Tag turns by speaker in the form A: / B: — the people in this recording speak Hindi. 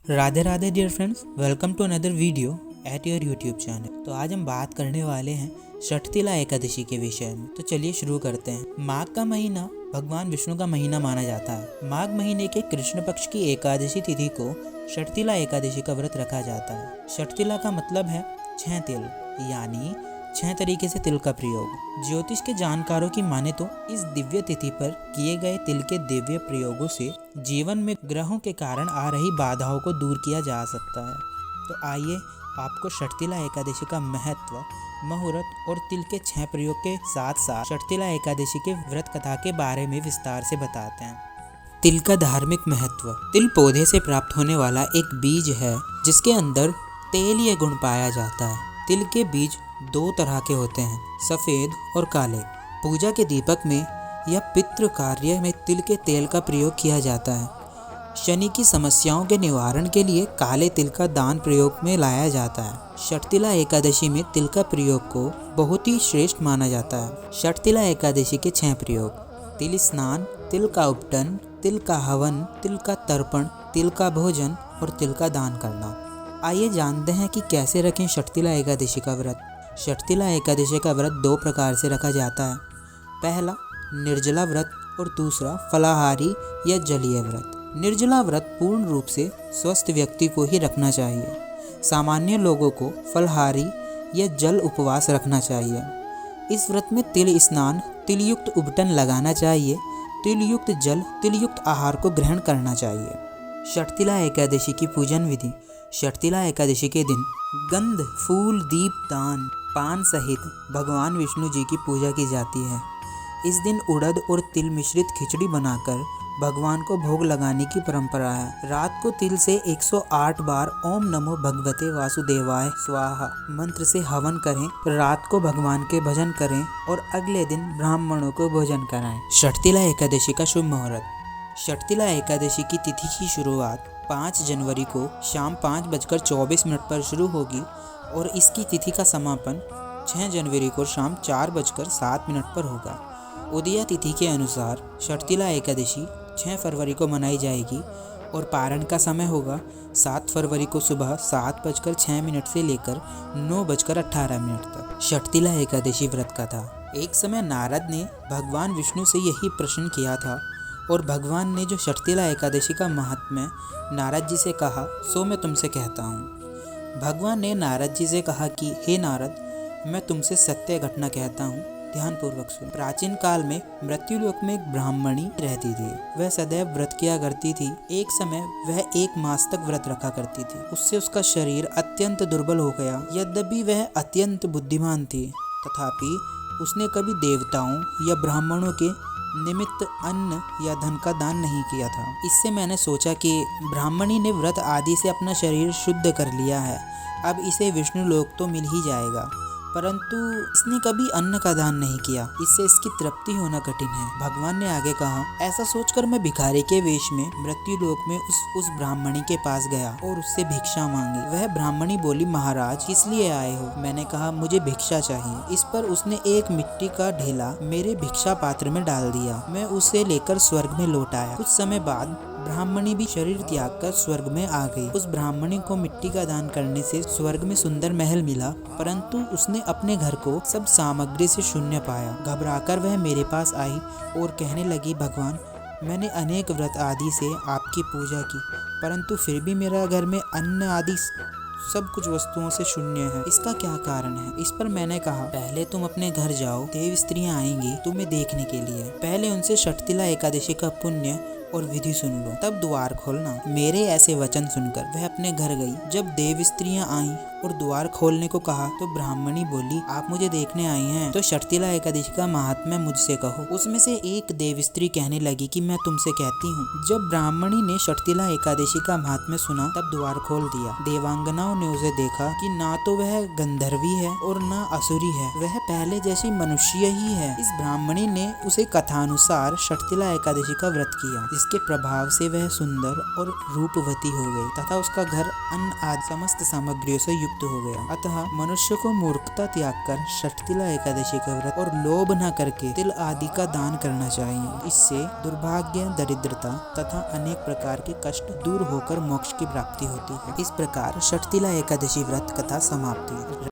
A: Radhe Radhe dear friends, welcome to another video at your YouTube channel. तो आज हम बात करने वाले हैं षठतिला एकादशी के विषय में। तो चलिए शुरू करते हैं। माघ का महीना भगवान विष्णु का महीना माना जाता है। माघ महीने के कृष्ण पक्ष की एकादशी तिथि को षठतिला एकादशी का व्रत रखा जाता है। षठतिला का मतलब है 6 तिल, यानी 6 तरीके से तिल का प्रयोग। ज्योतिष के जानकारों की माने तो इस दिव्य तिथि पर किए गए तिल के दिव्य प्रयोगों से जीवन में ग्रहों के कारण आ रही बाधाओं को दूर किया जा सकता है। तो आइए आपको षठतिला एकादशी का महत्व, मुहूर्त और तिल के 6 प्रयोग के साथ साथ षठतिला एकादशी के व्रत कथा के बारे में विस्तार से बताते हैं। तिल का धार्मिक महत्व। तिल पौधे से प्राप्त होने वाला एक बीज है जिसके अंदर तेलीय गुण पाया जाता है। तिल के बीज 2 तरह के होते हैं, सफ़ेद और काले। पूजा के दीपक में या पितृ कार्य में तिल के तेल का प्रयोग किया जाता है। शनि की समस्याओं के निवारण के लिए काले तिल का दान प्रयोग में लाया जाता है। षठतिला एकादशी में तिल का प्रयोग को बहुत ही श्रेष्ठ माना जाता है। षठतिला एकादशी के 6 प्रयोग: तिल स्नान, तिल का उपटन, तिल का हवन, तिल का तर्पण, तिल का भोजन और तिल का दान करना। आइए जानते हैं कि कैसे रखें षठतिला एकादशी का व्रत। षठतिला एकादशी का व्रत 2 प्रकार से रखा जाता है। पहला निर्जला व्रत और दूसरा फलाहारी या जलीय व्रत। निर्जला व्रत पूर्ण रूप से स्वस्थ व्यक्ति को ही रखना चाहिए। सामान्य लोगों को फलाहारी या जल उपवास रखना चाहिए। इस व्रत में तिल स्नान, तिलयुक्त उपटन लगाना चाहिए, तिलयुक्त जल, तिलयुक्त आहार को ग्रहण करना चाहिए। षठतिला एकादशी की पूजन विधि। षठतिला एकादशी के दिन गंध, फूल, दीप दान, पान सहित भगवान विष्णु जी की पूजा की जाती है। इस दिन उड़द और तिल मिश्रित खिचड़ी बनाकर भगवान को भोग लगाने की परंपरा है। रात को तिल से 108 बार ओम नमो भगवते वासुदेवाय स्वाहा मंत्र से हवन करें। रात को भगवान के भजन करें और अगले दिन ब्राह्मणों को भोजन कराएं। षठतिला एकादशी का शुभ मुहूर्त। षठतिला एकादशी की तिथि की शुरुआत 5 जनवरी को शाम 5:24 पर शुरू होगी और इसकी तिथि का समापन 6 जनवरी को शाम 4:07 पर होगा। उदया तिथि के अनुसार षठतिला एकादशी 6 फरवरी को मनाई जाएगी और पारण का समय होगा 7 फरवरी को सुबह 7:06 से लेकर 9:18 तक। षठतिला एकादशी व्रत कथा। एक समय नारद ने भगवान विष्णु से यही प्रश्न किया था और भगवान ने जो षठतिला एकादशी का महात्म्य नारद जी से कहा सो मैं तुमसे कहता हूँ। भगवान ने नारद जी से कहा कि हे नारद, मैं तुमसे सत्य घटना कहता हूँ, ध्यानपूर्वक सुन। प्राचीन काल में मृत्युलोक में एक ब्राह्मणी रहती थी। वह सदैव व्रत किया करती थी। एक समय वह 1 मास तक व्रत रखा करती थी। उससे उसका शरीर अत्यंत दुर्बल हो गया। यद्यपि वह अत्यंत बुद्धिमान थी, तथापि उसने कभी देवताओं या ब्राह्मणों के निमित्त अन्न या धन का दान नहीं किया था। इससे मैंने सोचा कि ब्राह्मणी ने व्रत आदि से अपना शरीर शुद्ध कर लिया है, अब इसे विष्णु लोक तो मिल ही जाएगा, परंतु इसने कभी अन्न का दान नहीं किया, इससे इसकी तृप्ति होना कठिन है। भगवान ने आगे कहा, ऐसा सोचकर मैं भिखारी के वेश में मृत्युलोक में उस ब्राह्मणी के पास गया और उससे भिक्षा मांगी। वह ब्राह्मणी बोली, महाराज किस लिए आए हो? मैंने कहा, मुझे भिक्षा चाहिए। इस पर उसने एक मिट्टी का ढेला मेरे भिक्षा पात्र में डाल दिया। मैं उसे लेकर स्वर्ग में लौट आया। कुछ समय बाद ब्राह्मणी भी शरीर त्याग कर स्वर्ग में आ गई। उस ब्राह्मणी को मिट्टी का दान करने से स्वर्ग में सुंदर महल मिला, परंतु उसने अपने घर को सब सामग्री से शून्य पाया। घबराकर वह मेरे पास आई और कहने लगी, भगवान, मैंने अनेक व्रत आदि से आपकी पूजा की, परंतु फिर भी मेरा घर में अन्न आदि सब कुछ वस्तुओं से शून्य है। इसका क्या कारण है? इस पर मैंने कहा, पहले तुम अपने घर जाओ, देव स्त्रियां आएंगी तुम्हें देखने के लिए। पहले उनसे षठतिला एकादशी का पुण्य और विधि सुन लो, तब द्वार खोलना। मेरे ऐसे वचन सुनकर वह अपने घर गई। जब देव स्त्रियां आईं और द्वार खोलने को कहा तो ब्राह्मणी बोली, आप मुझे देखने आई हैं तो षठतिला एकादशी का महात्म्य मुझसे कहो। उसमें से एक देव स्त्री कहने लगी कि मैं तुमसे कहती हूँ। जब ब्राह्मणी ने षठतिला एकादशी का महात्म्य सुना तब द्वार खोल दिया। देवांगनाओं ने उसे देखा कि ना तो वह गंधर्वी है और ना असुरी है, वह पहले जैसी मनुष्य ही है। इस ब्राह्मणी ने उसे कथानुसार षठतिला एकादशी का व्रत किया, जिसके प्रभाव से वह सुंदर और रूपवती हो गई तथा उसका घर अन्न आदि समस्त सामग्रियों से युक्त हो गया। अतः मनुष्य को मूर्खता त्याग कर षठतिला एकादशी का व्रत और लोभ न करके तिल आदि का दान करना चाहिए। इससे दुर्भाग्य, दरिद्रता तथा अनेक प्रकार के कष्ट दूर होकर मोक्ष की प्राप्ति होती है। इस प्रकार षठतिला एकादशी व्रत कथा समाप्ति।